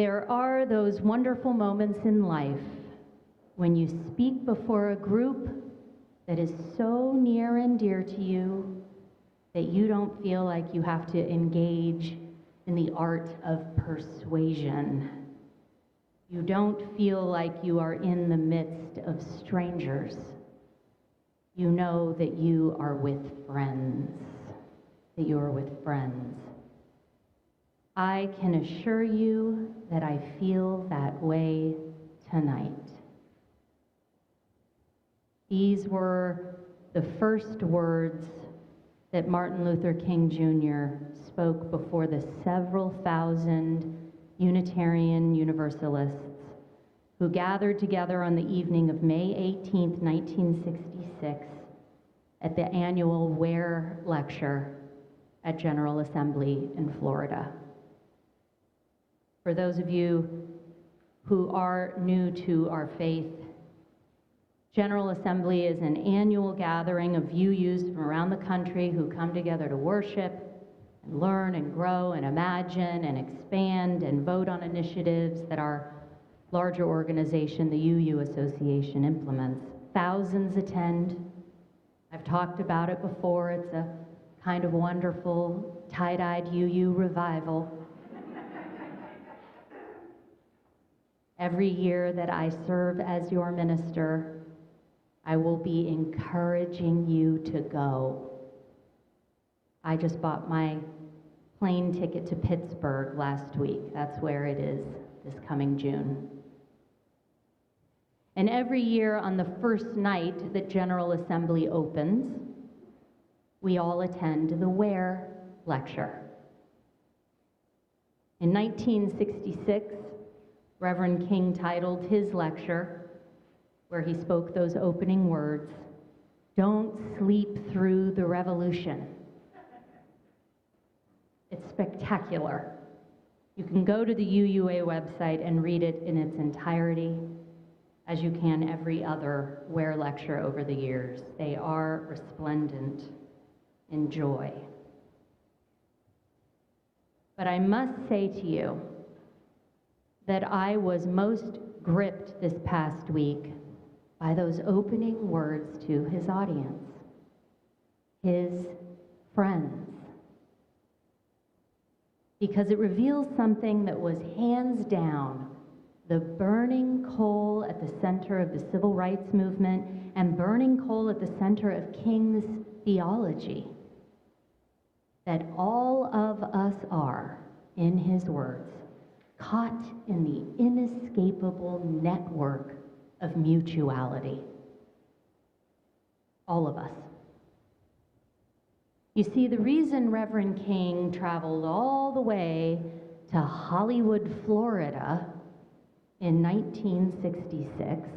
There are those wonderful moments in life when you speak before a group that is so near and dear to you that you don't feel like you have to engage in the art of persuasion. You don't feel like you are in the midst of strangers. You know that you are with friends, that you are with friends. I can assure you that I feel that way tonight. These were the first words that Martin Luther King Jr. spoke before the several thousand Unitarian-Universalists who gathered together on the evening of May 18, 1966, at the annual Ware Lecture at General Assembly in Florida. For those of you who are new to our faith, General Assembly is an annual gathering of UUs from around the country who come together to worship and learn and grow and imagine and expand and vote on initiatives that our larger organization, the UU Association, implements. Thousands attend. I've talked about it before. It's a kind of wonderful tie-dyed UU revival. Every year that I serve as your minister, I will be encouraging you to go. I just bought my plane ticket to Pittsburgh last week. That's where it is this coming June. And every year on the first night that General Assembly opens, we all attend the Ware Lecture. In 1966, Reverend King titled his lecture, where he spoke those opening words, "Don't sleep through the revolution." It's spectacular. You can go to the UUA website and read it in its entirety, as you can every other Ware lecture over the years. They are resplendent in joy. But I must say to you that I was most gripped this past week by those opening words to his audience, his friends, because it reveals something that was hands down the burning coal at the center of the civil rights movement and burning coal at the center of King's theology, that all of us are, in his words, caught in the inescapable network of mutuality. All of us. You see, the reason Reverend King traveled all the way to Hollywood, Florida in 1966,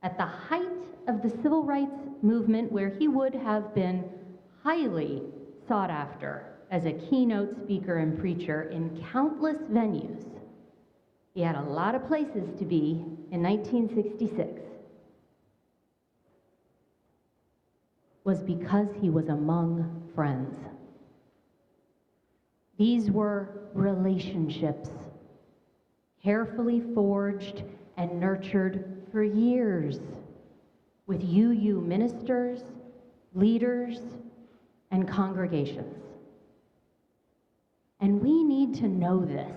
at the height of the civil rights movement, where he would have been highly sought after as a keynote speaker and preacher in countless venues. He had a lot of places to be in 1966. Was because he was among friends. These were relationships, carefully forged and nurtured for years with UU ministers, leaders, and congregations. And we need to know this,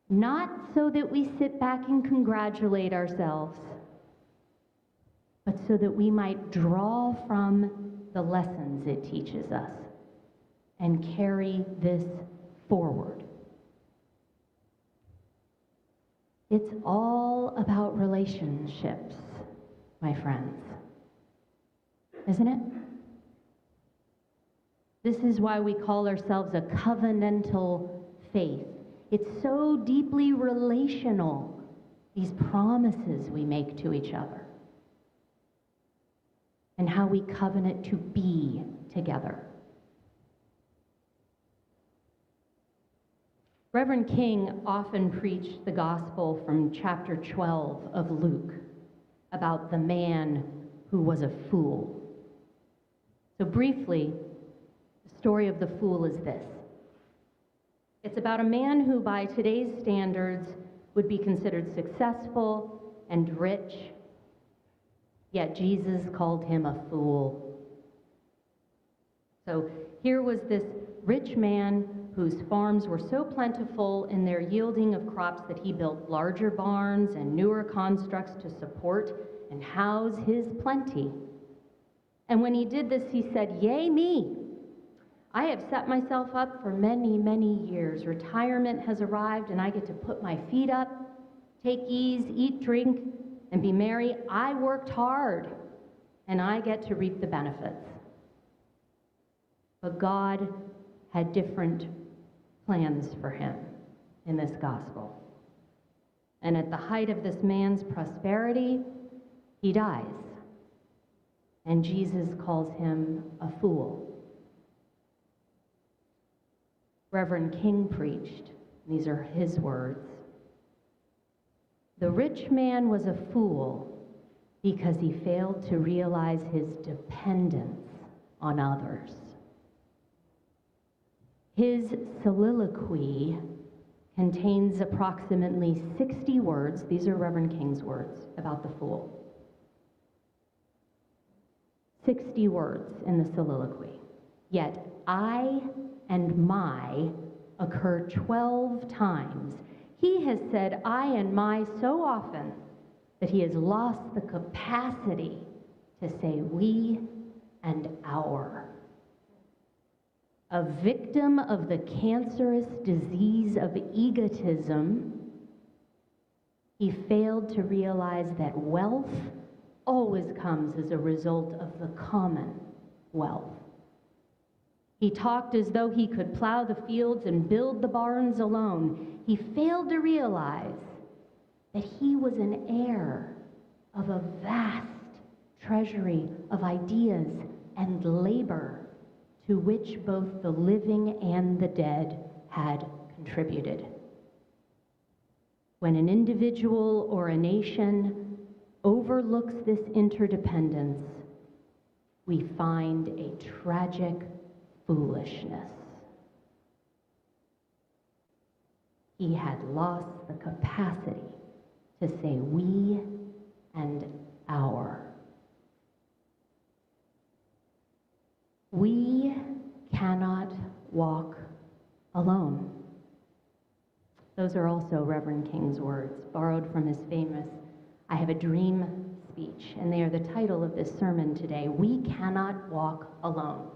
not so that we sit back and congratulate ourselves, but so that we might draw from the lessons it teaches us and carry this forward. It's all about relationships, my friends, isn't it? This is why we call ourselves a covenantal faith. It's so deeply relational, these promises we make to each other, and how we covenant to be together. Reverend King often preached the gospel from chapter 12 of Luke about the man who was a fool. So briefly, the story of the fool is this. It's about a man who, by today's standards, would be considered successful and rich, yet Jesus called him a fool. So here was this rich man whose farms were so plentiful in their yielding of crops that he built larger barns and newer constructs to support and house his plenty. And when he did this, he said, "Yea, me! I have set myself up for many, many years. Retirement has arrived, and I get to put my feet up, take ease, eat, drink, and be merry. I worked hard, and I get to reap the benefits." But God had different plans for him in this gospel. And at the height of this man's prosperity, he dies. And Jesus calls him a fool. Reverend King preached, these are his words, "The rich man was a fool because he failed to realize his dependence on others." His soliloquy contains approximately 60 words, these are Reverend King's words, about the fool. 60 words in the soliloquy. Yet I and my occur 12 times. He has said I and my so often that he has lost the capacity to say we and our. A victim of the cancerous disease of egotism, he failed to realize that wealth always comes as a result of the common wealth. He talked as though he could plow the fields and build the barns alone. He failed to realize that he was an heir of a vast treasury of ideas and labor to which both the living and the dead had contributed. When an individual or a nation overlooks this interdependence, we find a tragic foolishness. He had lost the capacity to say we and our. We cannot walk alone. Those are also Reverend King's words, borrowed from his famous "I Have a Dream" speech, and they are the title of this sermon today. We cannot walk alone.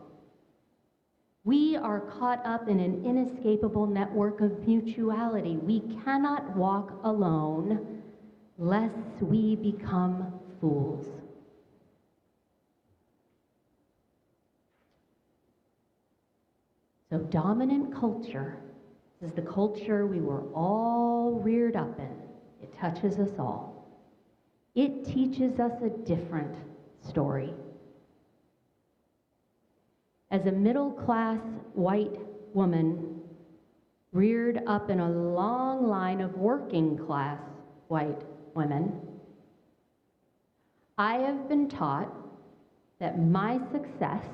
We are caught up in an inescapable network of mutuality. We cannot walk alone lest we become fools. So dominant culture is the culture we were all reared up in. It touches us all. It teaches us a different story. As a middle-class white woman reared up in a long line of working-class white women, I have been taught that my success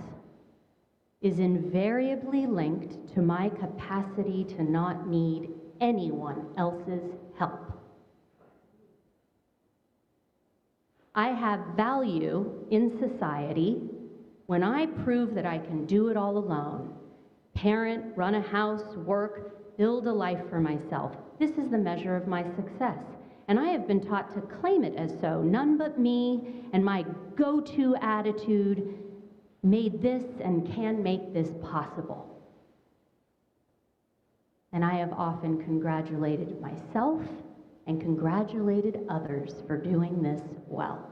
is invariably linked to my capacity to not need anyone else's help. I have value in society when I prove that I can do it all alone. Parent, run a house, work, build a life for myself. This is the measure of my success. And I have been taught to claim it as so. None but me and my go-to attitude made this and can make this possible. And I have often congratulated myself and congratulated others for doing this well.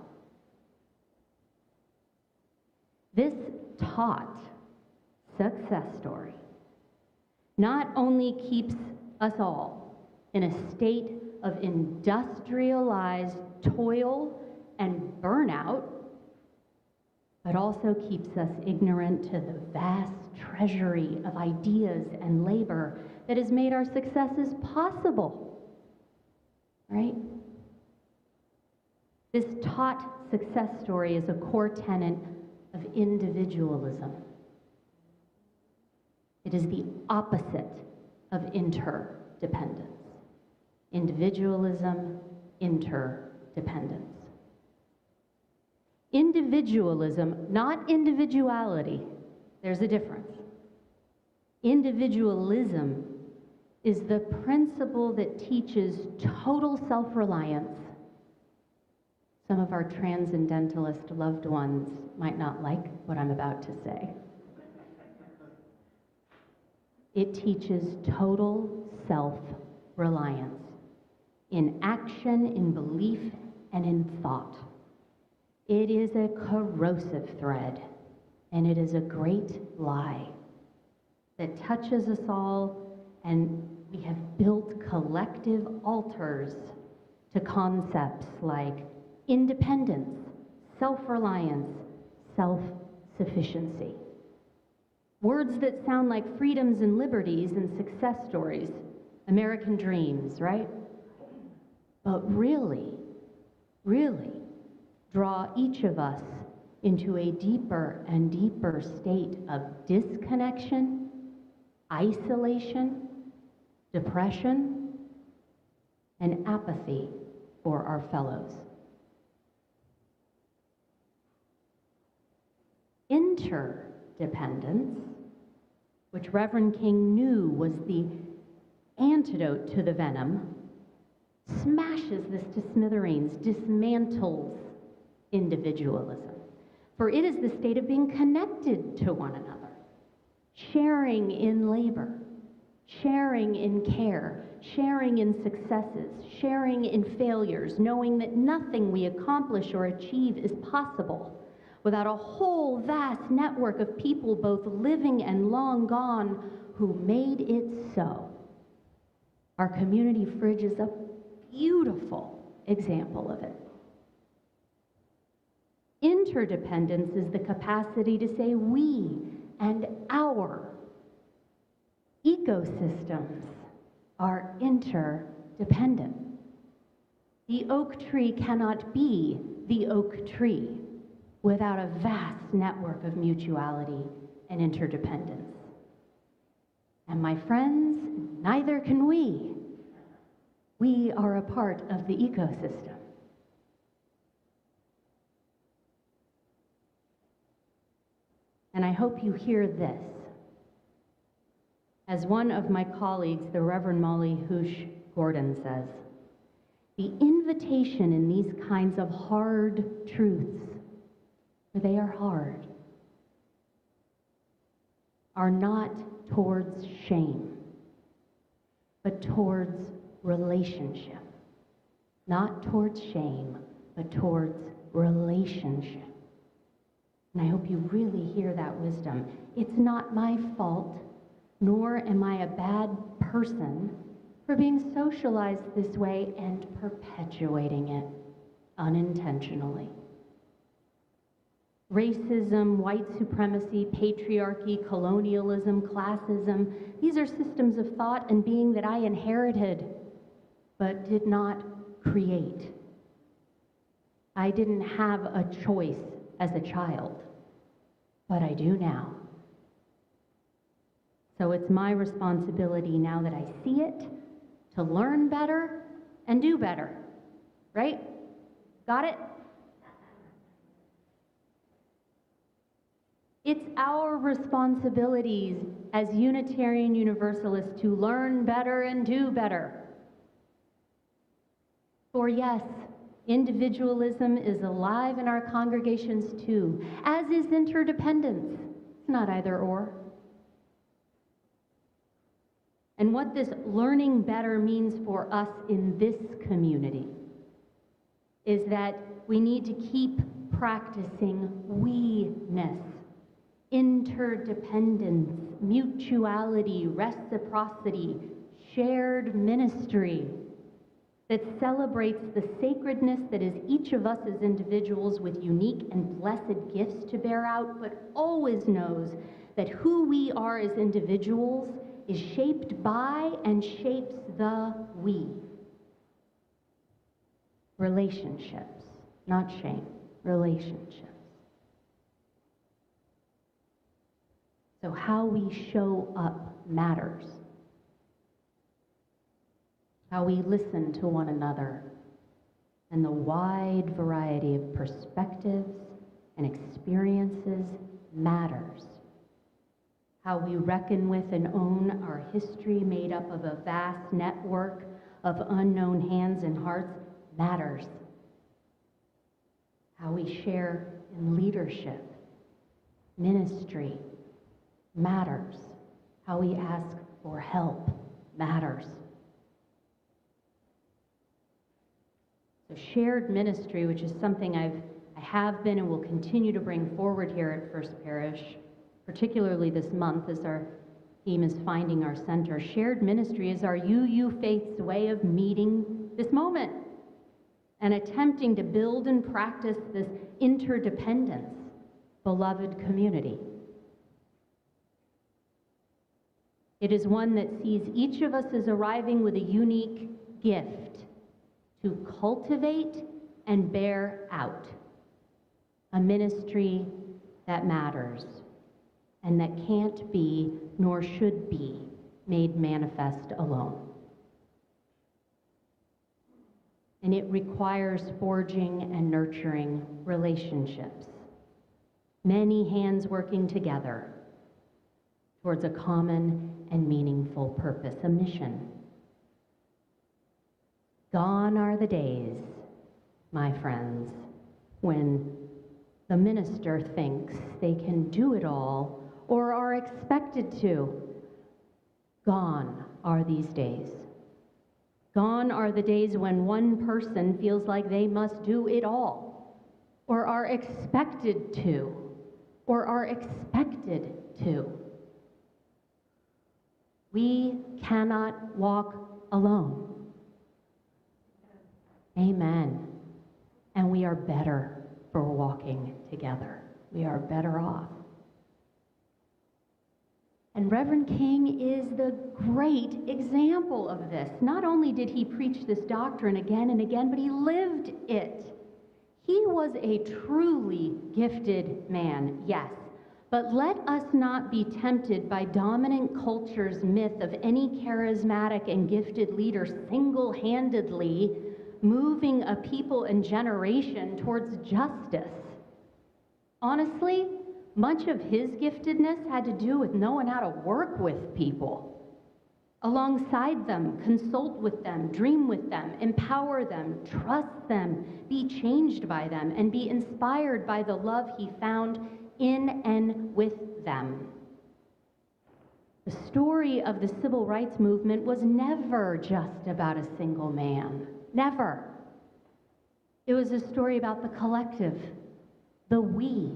This taught success story not only keeps us all in a state of industrialized toil and burnout, but also keeps us ignorant to the vast treasury of ideas and labor that has made our successes possible, right? This taught success story is a core tenet of individualism. It is the opposite of interdependence. Individualism, interdependence. Individualism, not individuality, there's a difference. Individualism is the principle that teaches total self-reliance. Some of our transcendentalist loved ones might not like what I'm about to say. It teaches total self-reliance in action, in belief, and in thought. It is a corrosive thread, and it is a great lie that touches us all, and we have built collective altars to concepts like independence, self-reliance, self-sufficiency. Words that sound like freedoms and liberties and success stories, American dreams, right? But really draw each of us into a deeper and deeper state of disconnection, isolation, depression, and apathy for our fellows. Interdependence, which Reverend King knew was the antidote to the venom, smashes this to smithereens, dismantles individualism. For it is the state of being connected to one another, sharing in labor, sharing in care, sharing in successes, sharing in failures, knowing that nothing we accomplish or achieve is possible without a whole vast network of people, both living and long gone, who made it so. Our community fridge is a beautiful example of it. Interdependence is the capacity to say we and our ecosystems are interdependent. The oak tree cannot be the oak tree without a vast network of mutuality and interdependence. And my friends, neither can we. We are a part of the ecosystem. And I hope you hear this. As one of my colleagues, the Reverend Molly Hoosh Gordon, says, the invitation in these kinds of hard truths, for they are hard, are not towards shame, but towards relationship. Not towards shame, but towards relationship. And I hope you really hear that wisdom. It's not my fault, nor am I a bad person for being socialized this way and perpetuating it unintentionally. Racism, white supremacy, patriarchy, colonialism, classism, these are systems of thought and being that I inherited, but did not create. I didn't have a choice as a child, but I do now. So it's my responsibility now that I see it to learn better and do better, right? Got it? It's our responsibilities as Unitarian Universalists to learn better and do better. For yes, individualism is alive in our congregations too, as is interdependence. It's not either or. And what this learning better means for us in this community is that we need to keep practicing we-ness, interdependence, mutuality, reciprocity, shared ministry that celebrates the sacredness that is each of us as individuals with unique and blessed gifts to bear out, but always knows that who we are as individuals is shaped by and shapes the we. Relationships, not shame, relationships. So how we show up matters. how we listen to one another, and the wide variety of perspectives and experiences matters. How we reckon with and own our history made up of a vast network of unknown hands and hearts matters. How we share in leadership, ministry matters. How we ask for help matters. So shared ministry, which is something I have been and will continue to bring forward here at First Parish, particularly this month as our theme is Finding Our Center. Shared ministry is our UU faith's way of meeting this moment and attempting to build and practice this interdependence, beloved community. It is one that sees each of us as arriving with a unique gift to cultivate and bear out a ministry that matters and that can't be nor should be made manifest alone. And it requires forging and nurturing relationships, many hands working together towards a common and meaningful purpose, a mission. Gone are the days, my friends, when the minister thinks they can do it all or are expected to. Gone are these days. Gone are the days when one person feels like they must do it all, or are expected to, or are expected to. We cannot walk alone. Amen. And we are better for walking together. We are better off. And Reverend King is the great example of this. Not only did he preach this doctrine again and again, but he lived it. He was a truly gifted man, yes. But let us not be tempted by dominant culture's myth of any charismatic and gifted leader single-handedly moving a people and generation towards justice. Honestly, much of his giftedness had to do with knowing how to work with people, alongside them, consult with them, dream with them, empower them, trust them, be changed by them, and be inspired by the love he found in and with them. The story of the civil rights movement was never just about a single man. Never. It was a story about the collective, the we.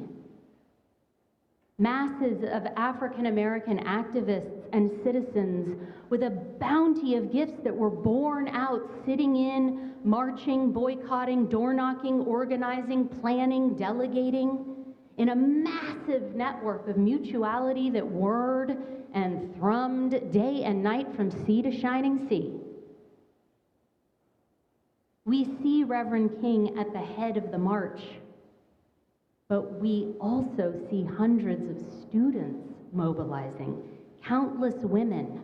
Masses of African American activists and citizens with a bounty of gifts that were born out sitting in, marching, boycotting, door knocking, organizing, planning, delegating, in a massive network of mutuality that whirred and thrummed day and night from sea to shining sea. We see Reverend King at the head of the march, but we also see hundreds of students mobilizing, countless women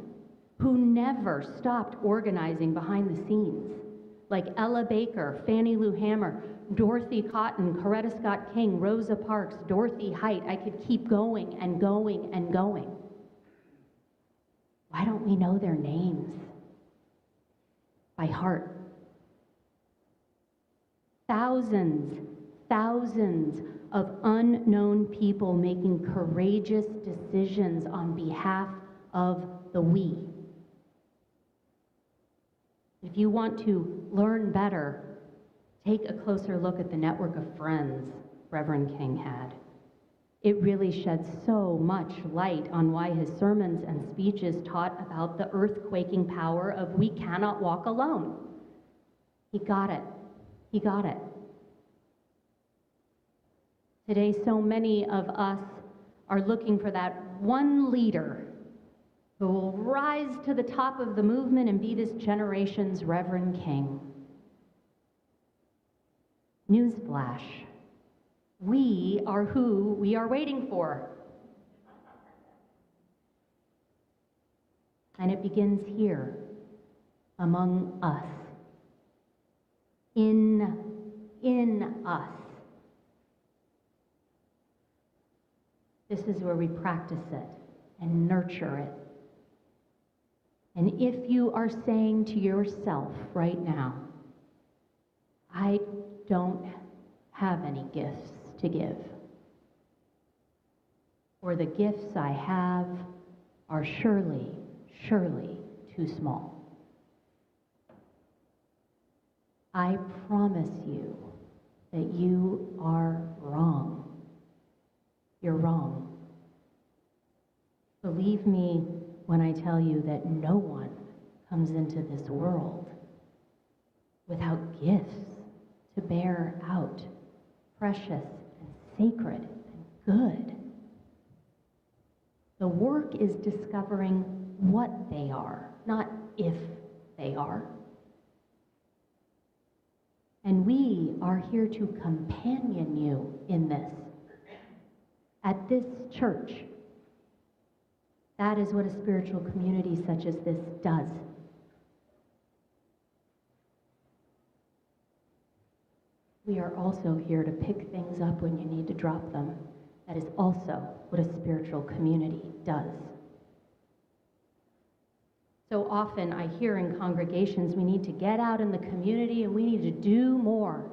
who never stopped organizing behind the scenes, like Ella Baker, Fannie Lou Hamer, Dorothy Cotton, Coretta Scott King, Rosa Parks, Dorothy Height. I could keep going and going and going. Why don't we know their names by heart? Thousands of unknown people making courageous decisions on behalf of the we. If you want to learn better, take a closer look at the network of friends Reverend King had. It really sheds so much light on why his sermons and speeches taught about the earthquaking power of we cannot walk alone. He got it. He got it. Today, so many of us are looking for that one leader who will rise to the top of the movement and be this generation's Reverend King. Newsflash. We are who we are waiting for. And it begins here, among us, in us. This is where we practice it and nurture it. And if you are saying to yourself right now, I don't have any gifts to give, or the gifts I have are surely too small, I promise you that you are wrong. You're wrong. Believe me when I tell you that no one comes into this world without gifts to bear out, precious and sacred and good. The work is discovering what they are, not if they are. And we are here to companion you in this. At this church, that is what a spiritual community such as this does. We are also here to pick things up when you need to drop them. That is also what a spiritual community does. So often I hear in congregations, we need to get out in the community and we need to do more.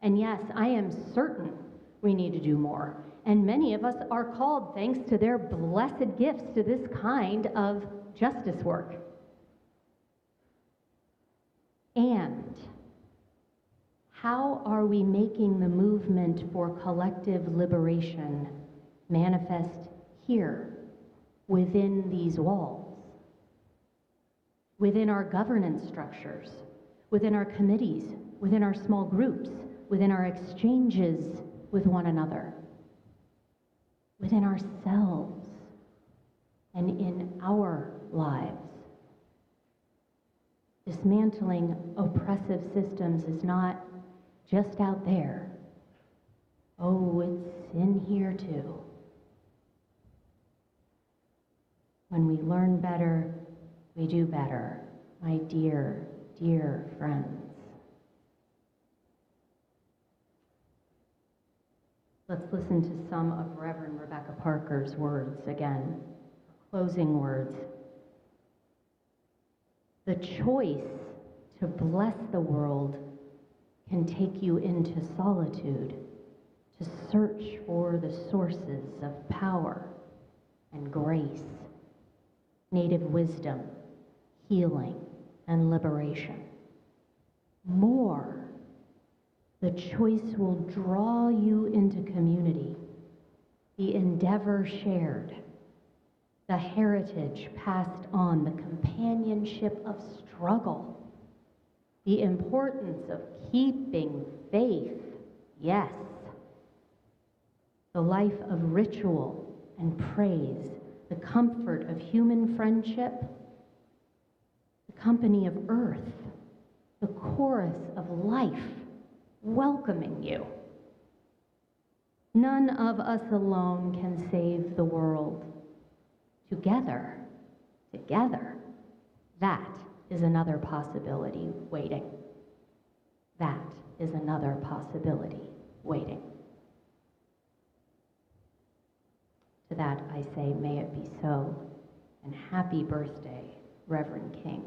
And yes, I am certain we need to do more. And many of us are called, thanks to their blessed gifts, to this kind of justice work. And how are we making the movement for collective liberation manifest here, within these walls, within our governance structures, within our committees, within our small groups, within our exchanges with one another, within ourselves, and in our lives? Dismantling oppressive systems is not just out there. Oh, it's in here too. When we learn better, we do better, my dear, dear friends. Let's listen to some of Reverend Rebecca Parker's words again, closing words. The choice to bless the world can take you into solitude, to search for the sources of power and grace, native wisdom, healing, and liberation. More, the choice will draw you into community, the endeavor shared, the heritage passed on, the companionship of struggle, the importance of keeping faith, yes, the life of ritual and praise, the comfort of human friendship, the company of earth, the chorus of life welcoming you. None of us alone can save the world. Together, that is another possibility waiting. That is another possibility waiting. To that I say, may it be so, and happy birthday, Reverend King.